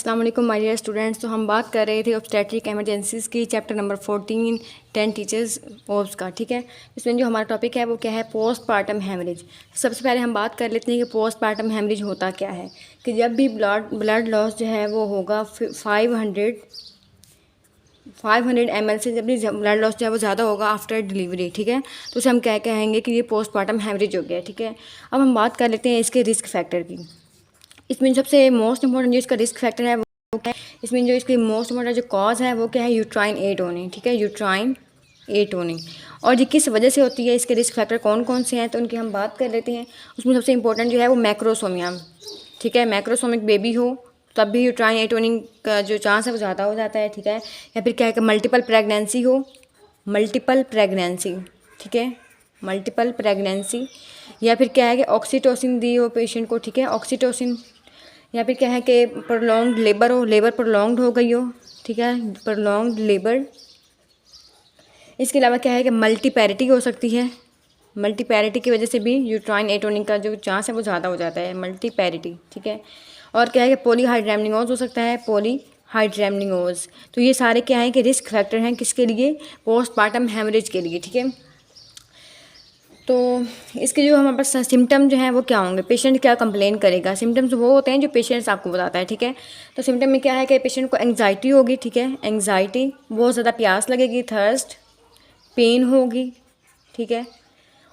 अस्सलाम वालेकुम my dear students. तो हम बात कर रहे थे ऑब्स्टेट्रिक इमरजेंसीज़ की, चैप्टर नंबर 14 10 टीचर्स ओब्स का। ठीक है, इसमें जो हमारा टॉपिक है वो क्या है, पोस्ट पार्टम हेमरेज। सबसे पहले हम बात कर लेते हैं कि पोस्ट पार्टम हेमरेज होता क्या है। कि जब भी ब्लड लॉस जो है वो होगा 500 ml से, जब भी ब्लड लॉस जो है वो ज़्यादा होगा आफ्टर डिलीवरी, ठीक है, तो उसे हम क्या कहेंगे कि ये पोस्ट पार्टम हेमरेज हो गया। ठीक है, अब हम बात कर लेते हैं इसके रिस्क फैक्टर की। इसमें सबसे मोस्ट इंपॉर्टेंट जो इसका रिस्क फैक्टर है वो क्या है, इसमें जो इसकी मोस्ट इंपॉर्टेंट जो कॉज है वो क्या है, यूट्राइन एटोनिंग। ठीक है, यूट्राइन एटोनिंग। और ये किस वजह से होती है, इसके रिस्क फैक्टर कौन कौन से हैं तो उनकी हम बात कर लेते हैं। उसमें सबसे इंपॉर्टेंट जो है वो मैक्रोसोमिया। ठीक है, मैक्रोसोमिक बेबी हो तब भी यूट्राइन एटोनिंग का जो चांस है वो ज़्यादा हो जाता है। ठीक है, या फिर क्या है कि मल्टीपल प्रेगनेंसी हो, मल्टीपल प्रेगनेंसी, ठीक है, मल्टीपल प्रेगनेंसी, या फिर क्या है कि ऑक्सीटोसिन दी हो पेशेंट को। ठीक है, ऑक्सीटोसिन, या फिर क्या है कि प्रोलॉन्ग्ड लेबर हो, लेबर प्रोलॉन्ग्ड हो गई हो। ठीक है, प्रोलॉन्ग्ड लेबर। इसके अलावा क्या है कि मल्टीपैरिटी हो सकती है, मल्टीपैरिटी की वजह से भी यूट्राइन एटोनिक का जो चांस है वो ज़्यादा हो जाता है, मल्टीपैरिटी। ठीक है, और क्या है कि पॉलीहाइड्रेमनियोज हो सकता है, पॉलीहाइड्रेमनियोज। तो ये सारे क्या है कि रिस्क फैक्टर हैं किसके लिए, पोस्टमार्टम हेमरेज के लिए। ठीक है, तो इसके जो हमारे पास सिम्टम जो हैं वो क्या होंगे, पेशेंट क्या कंप्लेन करेगा। सिम्टम्स वो होते हैं जो पेशेंट्स आपको बताता है। ठीक है, तो सिम्टम में क्या है कि पेशेंट को एंग्जाइटी होगी। ठीक है, एंग्जाइटी, बहुत ज़्यादा प्यास लगेगी, थर्स्ट, पेन होगी। ठीक है,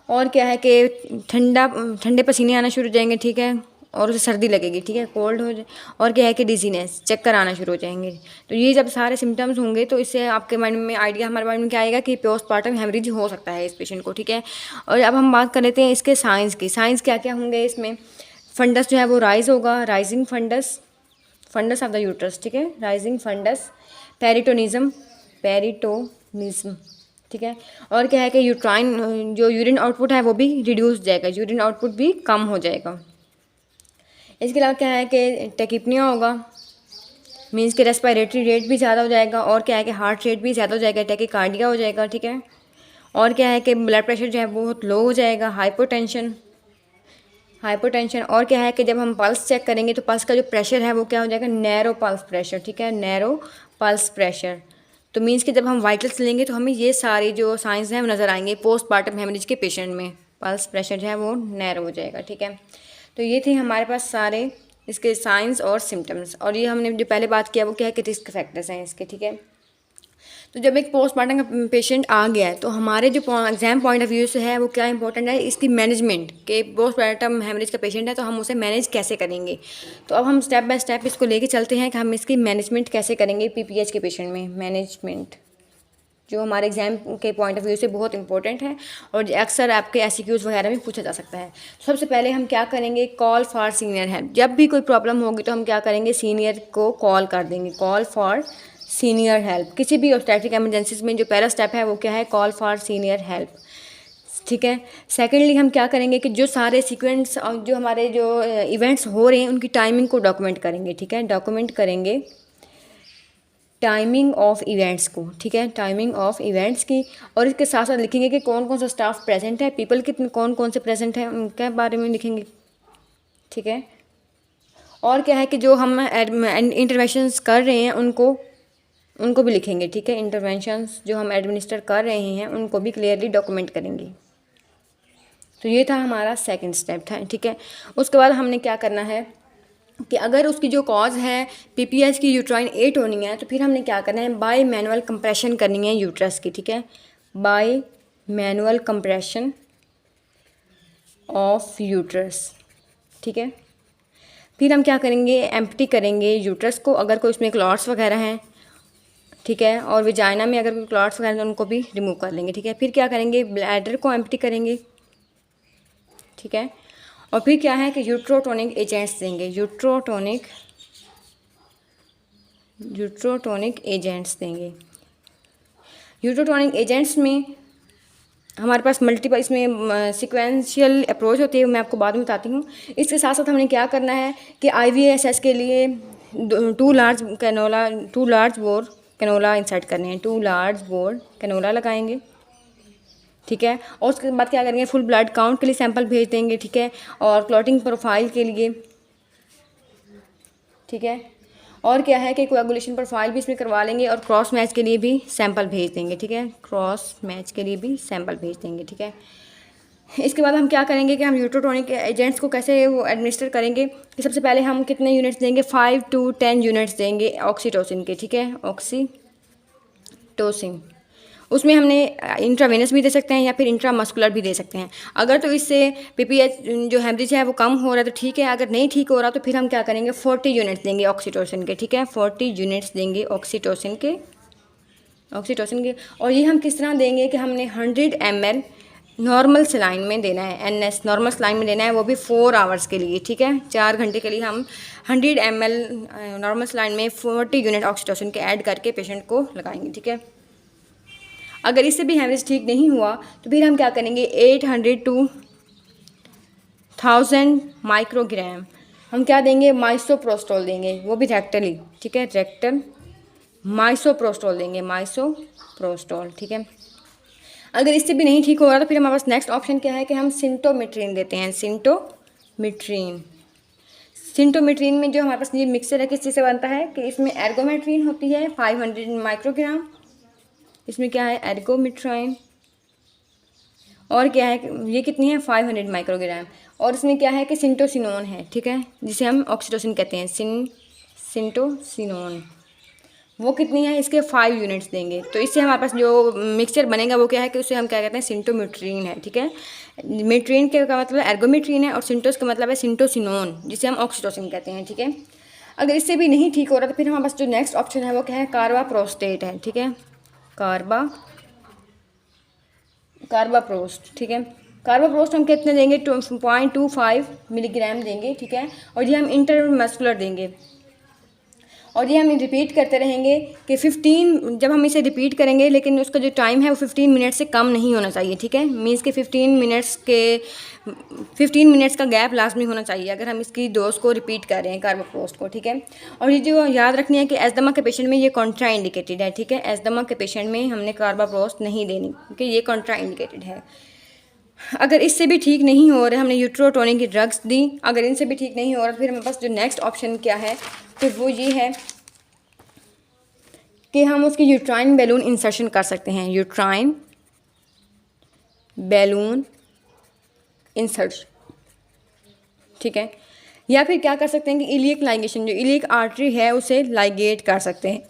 और क्या है कि ठंडे पसीने आना शुरू हो जाएंगे। ठीक है, और उसे सर्दी लगेगी। ठीक है, कोल्ड हो जाए, और क्या है कि डिजीनेस, चक्कर आना शुरू हो जाएंगे। तो ये जब सारे सिम्टम्स होंगे तो इससे आपके माइंड में आइडिया, हमारे माइंड में क्या आएगा कि पोस्टमार्टम हेमरेज हो सकता है इस पेशेंट को। ठीक है, और अब हम बात कर लेते हैं इसके साइंस की। साइंस क्या क्या होंगे इसमें, फंडस जो है वो राइज होगा, rising fundus, fundus of the uterus. ठीक है, राइजिंग फंडस, पेरिटोनिज्म, पेरिटोनिज्म। ठीक है, और क्या है कि यूट्राइन जो यूरिन आउटपुट है वो भी रिड्यूस जाएगा, यूरिन आउटपुट भी कम हो जाएगा। इसके अलावा क्या है कि टेकिपनिया होगा, मीन्स कि रेस्पिरेटरी रेट भी ज़्यादा हो जाएगा, और क्या है कि हार्ट रेट भी ज़्यादा हो जाएगा, टैकीकार्डिया हो जाएगा। ठीक है, और क्या है कि ब्लड प्रेशर जो है बहुत लो हो जाएगा, हाइपोटेंशन, हाइपोटेंशन। और क्या है कि जब हम पल्स चेक करेंगे तो पल्स का जो प्रेशर है वो क्या हो जाएगा, नैरो पल्स प्रेशर। ठीक है, नैरो पल्स प्रेशर। तो मीन्स कि जब हम वाइटल्स लेंगे तो हमें ये सारे जो साइंस हैं वो नज़र आएंगे पोस्टमार्टम हेमरेज के पेशेंट में, पल्स प्रेशर जो है वो नैरो हो जाएगा। ठीक है, तो ये थे हमारे पास सारे इसके साइंस और सिम्टम्स। और ये हमने जो पहले बात किया वो क्या है कि रिस्क फैक्टर्स हैं इसके। ठीक है, तो जब एक पोस्टमार्टम का पेशेंट आ गया है तो हमारे जो एग्जाम पॉइंट ऑफ व्यू से है वो क्या इंपॉर्टेंट है, इसकी मैनेजमेंट के। पोस्टमार्टम हेमरेज का पेशेंट है तो हम उसे मैनेज कैसे करेंगे। तो अब हम स्टेप बाय स्टेप इसको लेके चलते हैं कि हम इसकी मैनेजमेंट कैसे करेंगे पीपीएच के पेशेंट में। मैनेजमेंट जो हमारे एग्जाम के पॉइंट ऑफ व्यू से बहुत इंपॉर्टेंट है और अक्सर आपके एसक्यूज़ वगैरह में पूछा जा सकता है। सबसे पहले हम क्या करेंगे, कॉल फॉर सीनियर हेल्प। जब भी कोई प्रॉब्लम होगी तो हम क्या करेंगे, सीनियर को कॉल कर देंगे, कॉल फॉर सीनियर हेल्प। किसी भी ऑब्स्टेट्रिक इमरजेंसीज में जो पहला स्टेप है वो क्या है, कॉल फॉर सीनियर हेल्प। ठीक है, सेकेंडली हम क्या करेंगे कि जो सारे सीक्वेंस और जो हमारे जो इवेंट्स हो रहे हैं उनकी टाइमिंग को डॉक्यूमेंट करेंगे। ठीक है, डॉक्यूमेंट करेंगे टाइमिंग ऑफ इवेंट्स को। ठीक है, टाइमिंग ऑफ इवेंट्स की, और इसके साथ साथ लिखेंगे कि कौन कौन सा स्टाफ प्रेजेंट है, पीपल कितने कौन कौन से प्रेजेंट हैं उनके बारे में लिखेंगे। ठीक है, और क्या है कि जो हम इंटरवेंशंस कर रहे हैं उनको भी लिखेंगे। ठीक है, इंटरवेंशंस जो हम एडमिनिस्टर कर रहे हैं उनको भी क्लियरली डॉक्यूमेंट करेंगे। तो ये था हमारा सेकंड स्टेप था। ठीक है, उसके बाद हमने क्या करना है कि अगर उसकी जो कॉज है पीपीएच की यूट्राइन एटोनिक है तो फिर हमने क्या करना है, बाय मैनुअल कंप्रेशन करनी है यूट्रस की। ठीक है, bye manual compression of uterus. ठीक है, फिर हम क्या करेंगे, एम्प्टी करेंगे यूट्रस को अगर कोई उसमें क्लॉट्स वगैरह हैं। ठीक है, और विजाइना में अगर कोई क्लॉट्स वगैरह हैं तो उनको भी रिमूव कर लेंगे। ठीक है, फिर क्या करेंगे, ब्लैडर को एम्प्टी करेंगे। ठीक है, और फिर क्या है कि यूट्रोटोनिक एजेंट्स देंगे, यूट्रोटोनिक एजेंट्स देंगे। यूट्रोटोनिक एजेंट्स में हमारे पास मल्टीपल इसमें सिक्वेंशियल अप्रोच होती है, मैं आपको बाद में बताती हूँ। इसके साथ साथ हमने क्या करना है कि IVSS के लिए 2 लार्ज बोर कैनोला इंसर्ट करने हैं, 2 लार्ज बोर कैनोला लगाएंगे। ठीक है, और उसके बाद क्या करेंगे, फुल ब्लड काउंट के लिए सैंपल भेज देंगे। ठीक है, और क्लॉटिंग प्रोफाइल के लिए। ठीक है, और क्या है कि कोएगुलेशन प्रोफाइल भी इसमें करवा लेंगे और क्रॉस मैच के लिए भी सैंपल भेज देंगे, ठीक है, क्रॉस मैच के लिए भी सैंपल भेज देंगे, ठीक है। इसके बाद हम क्या करेंगे कि हम यूट्रोटोनिक एजेंट्स को कैसे वो एडमिनिस्टर करेंगे कि सबसे पहले हम कितने यूनिट्स देंगे, 5 to 10 यूनिट्स देंगे ऑक्सीटोसिन के, ठीक है, ऑक्सीटोसिन। उसमें हमने इंट्रावेनस भी दे सकते हैं या फिर इंट्रामस्कुलर भी दे सकते हैं। अगर तो इससे पीपीएच जो हेमरेज है वो कम हो रहा है तो ठीक है, अगर नहीं ठीक हो रहा तो फिर हम क्या करेंगे, 40 यूनिट्स देंगे ऑक्सीटोसिन के, ठीक है, 40 यूनिट्स देंगे ऑक्सीटोसिन के। और ये हम किस तरह देंगे कि हमने 100 ml नॉर्मल सलाइन में देना है, एनएस नॉर्मल सलाइन में देना है, वो भी 4 आवर्स के लिए, ठीक है, 4 घंटे के लिए हम 100 ml नॉर्मल सलाइन में 40 यूनिट ऑक्सीटोसिन के ऐड करके पेशेंट को लगाएंगे, ठीक है। अगर इससे भी हेमरेज ठीक नहीं हुआ तो फिर हम क्या करेंगे, 800 to 1000 माइक्रोग्राम हम क्या देंगे, माइसोप्रोस्टोल देंगे, वो भी रेक्टली, ठीक है, रेक्टल माइसोप्रोस्टोल देंगे, माइसोप्रोस्टोल, ठीक है। अगर इससे भी नहीं ठीक हो रहा तो फिर हमारे पास नेक्स्ट ऑप्शन क्या है कि हम सिंटोमेट्रिन देते हैं, सिंटोमेट्रिन में जो हमारे पास ये मिक्सचर है किस चीज़ से बनता है कि इसमें एर्गोमेट्रिन होती है 500 माइक्रोग्राम, इसमें क्या है एर्गोमेट्राइन, और क्या है ये कितनी है 500 माइक्रोग्राम, और इसमें क्या है कि सिंटोसिनोन है, ठीक है, जिसे हम ऑक्सीटोसिन कहते हैं, सिंटोसिनोन, वो कितनी है, इसके 5 यूनिट्स देंगे। तो इससे हमारे पास जो मिक्सचर बनेगा वो क्या है कि उसे हम क्या कहते हैं, सिंटोमेट्रिन है, ठीक है। मेट्रिन के का मतलब एर्गोमेट्रिन है और सिंटोस का मतलब है सिंटोसिनोन, जिसे हम ऑक्सीटोसिन कहते हैं, ठीक है। अगर इससे भी नहीं ठीक हो रहा तो फिर हमारे पास जो नेक्स्ट ऑप्शन है वो क्या है, कार्बाप्रोस्टेट है, ठीक है, कार्बाप्रोस्ट, ठीक है। कार्बाप्रोस्ट हम कितने देंगे, 0.25 मिलीग्राम देंगे, ठीक है, और ये हम इंटरमस्कुलर देंगे, और ये हम रिपीट करते रहेंगे कि 15, जब हम इसे रिपीट करेंगे लेकिन उसका जो टाइम है वो 15 मिनट से कम नहीं होना चाहिए, ठीक है, मीन्स के 15 मिनट्स का गैप लाजमी होना चाहिए अगर हम इसकी डोज को रिपीट कर रहे हैं कार्बाप्रोस्ट को, ठीक है। और ये जो याद रखनी है कि एस्थमा के पेशेंट में ये कॉन्ट्रा इंडिकेटेड है, ठीक है, एस्थमा के पेशेंट में हमने कार्बाप्रोस्ट नहीं देनी क्योंकि ये कॉन्ट्रा इंडिकेटेड है। अगर इससे भी ठीक नहीं हो रहा, हमने यूट्रोटोनिक की ड्रग्स दी, अगर इनसे भी ठीक नहीं हो रहा, फिर हमारे पास जो नेक्स्ट ऑप्शन क्या है तो वो ये है कि हम उसकी यूट्राइन बैलून इंसर्शन कर सकते हैं, यूट्राइन बैलून इंसर्शन, ठीक है। या फिर क्या कर सकते हैं कि इलियक लाइगेशन, जो इलियक आर्टरी है उसे लाइगेट कर सकते हैं,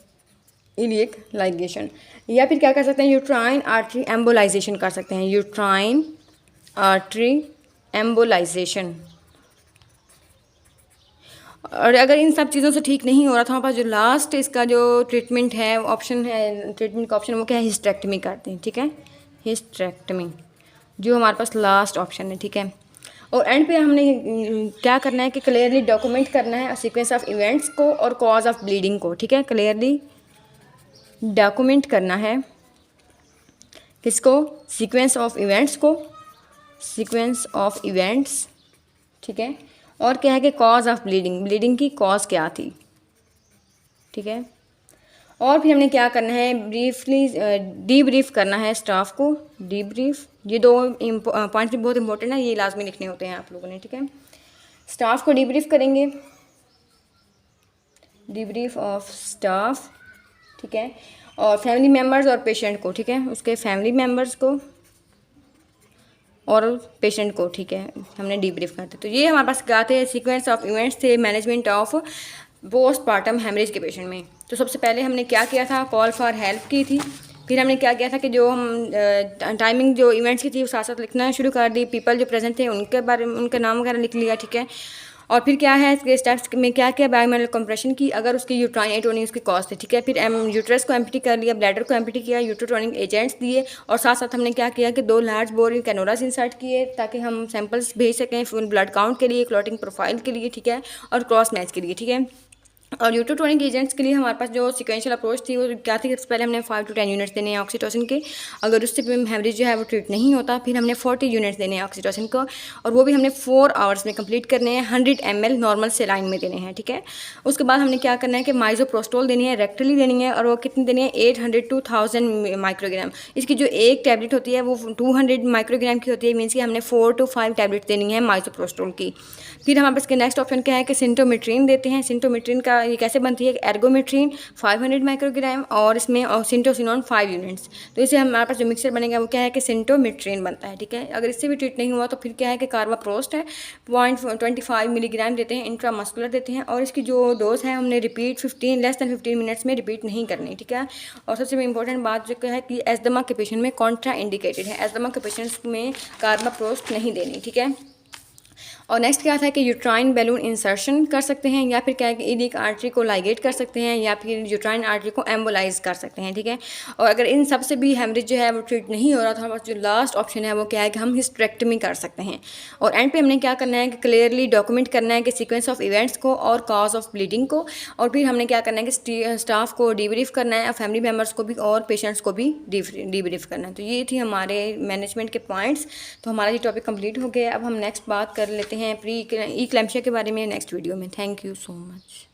इलियक लाइगेशन, या फिर क्या कर सकते हैं, यूट्राइन आर्टरी एम्बोलाइजेशन कर सकते हैं, यूट्राइन आर्टरी एम्बोलाइजेशन। और अगर इन सब चीज़ों से ठीक नहीं हो रहा था हमारे पास जो लास्ट इसका जो ट्रीटमेंट है ऑप्शन है, ट्रीटमेंट का ऑप्शन वो क्या है, हिस्टेक्टमी करते हैं, ठीक है, हिस्टेक्टमी जो हमारे पास लास्ट ऑप्शन है, ठीक है। और एंड पे हमने क्या करना है कि क्लियरली डॉक्यूमेंट करना है सीक्वेंस ऑफ इवेंट्स को और कॉज ऑफ ब्लीडिंग को, ठीक है, क्लियरली डॉक्यूमेंट करना है किसको, सीक्वेंस ऑफ इवेंट्स को, सीक्वेंस ऑफ इवेंट्स, ठीक है, और क्या है कि कॉज ऑफ ब्लीडिंग की कॉज क्या थी, ठीक है। और फिर हमने क्या करना है, ब्रीफली डीब्रीफ करना है स्टाफ को, डीब्रीफ, ये 2 पॉइंट्स भी बहुत इंपॉर्टेंट है, ये लाजमी लिखने होते हैं आप लोगों ने, ठीक है। स्टाफ को डीब्रीफ करेंगे, डीब्रीफ ऑफ स्टाफ, ठीक है, और फैमिली मेम्बर्स और पेशेंट को, ठीक है, उसके फैमिली मेम्बर्स को और पेशेंट को, ठीक है, हमने डीब्रीफ करते। तो ये हमारे पास क्या थे, सीक्वेंस ऑफ इवेंट्स थे मैनेजमेंट ऑफ पोस्टपार्टम हेमरेज के पेशेंट में। तो सबसे पहले हमने क्या किया था, कॉल फॉर हेल्प की थी, फिर हमने क्या किया था कि जो हम टाइमिंग जो इवेंट्स की थी वो साथ साथ लिखना शुरू कर दी, पीपल जो प्रेजेंट थे उनके बारे में उनका नाम वगैरह लिख लिया, ठीक है। और फिर क्या है इसके स्टेप्स में क्या किया, बायोमेडिकल कंप्रेशन की अगर उसकी यूट्राइन एटोनिक उसकी कॉज थी, ठीक है। फिर यूट्रस को एम्प्टी कर लिया, ब्लैडर को एम्प्टी किया, यूट्रोटोनिक एजेंट्स दिए, और साथ साथ हमने क्या किया कि 2 लार्ज बोर कैनोलास इंसर्ट किए ताकि हम सैंपल्स भेज सकें फुल ब्लड काउंट के लिए, क्लॉटिंग प्रोफाइल के लिए, ठीक है, और क्रॉस मैच के लिए, ठीक है। और यूट्रोटोनिक एजेंट्स के लिए हमारे पास जो सिक्वेंशियल अप्रोच थी वो क्या थी, सबसे पहले हमने 5 to 10 यूनिट्स देने हैं ऑक्सीटोसिन के, अगर उससे भी हेमरेज जो है वो ट्रीट नहीं होता फिर हमने 40 यूनिट्स देने हैं ऑक्सीटोसिन को, और वो भी हमने 4 आवर्स में कंप्लीट करने हैं, 100 ml नॉर्मल सेलाइन में देने हैं, ठीक है। उसके बाद हमने क्या करना है कि माइसोप्रोस्टोल देनी है, रेक्टली देनी है, और वो कितनी देनी है, 800 to 1000 माइक्रोग्राम। इसकी जो एक टैबलेट होती है वो 200 माइक्रोग्राम की होती है, मीन्स कि हमने 4 to 5 टैबलेट देनी है माइसोप्रोस्टोल की। फिर हमारे पास के नेक्स्ट ऑप्शन क्या है कि सिंटोमेट्रिन देते हैं, सिंटोमेट्रिन का ये कैसे बनती है, एर्गोमेट्रिन 500 माइक्रोग्राम और इसमें सिंटोसिनोन 5 यूनिट्स। तो इसे हमारे पास जो मिक्सचर बनेगा वो क्या है कि सिंटोमेट्रिन बनता है, ठीक है। अगर इससे भी ट्रीट नहीं हुआ तो फिर क्या है कि कार्बाप्रोस्ट है 0.25 मिलीग्राम देते हैं, इंट्रामस्कुलर देते हैं, और इसकी जो डोज है हमने रिपीट 15 मिनट्स में रिपीट नहीं करनी, ठीक है। और सबसे इंपॉर्टेंट बात जो है कि एस्थमा के पेशेंट में कॉन्ट्रा इंडिकेटेड है, एस्थमा के पेशेंट्स में कार्बाप्रोस्ट नहीं देनी, ठीक है। और नेक्स्ट क्या था कि यूट्राइन बैलून इंसर्शन कर सकते हैं, या फिर क्या है कि इलिक आर्टरी को लाइगेट कर सकते हैं, या फिर यूट्राइन आर्टरी को एम्बोलाइज कर सकते हैं, ठीक है। और अगर इन सब से भी हेमरेज जो है वो ट्रीट नहीं हो रहा तो हमारे पास जो लास्ट ऑप्शन है वो क्या है कि हम हिस्टेरेक्टमी कर सकते हैं। और एंड पे हमने क्या करना है कि क्लियरली डॉक्यूमेंट करना है कि सीक्वेंस ऑफ इवेंट्स को और कॉज ऑफ ब्लीडिंग को, और फिर हमने क्या करना है कि स्टाफ को डीब्रीफ करना है, फैमिली मेम्बर्स को भी और पेशेंट्स को भी डीब्रीफ करना है। तो ये थी हमारे मैनेजमेंट के पॉइंट्स। तो हमारा ये टॉपिक कंप्लीट हो गया। अब हम नेक्स्ट बात कर लेते हैं प्री इक्लेम्शिया के बारे में नेक्स्ट वीडियो में। Thank you so much.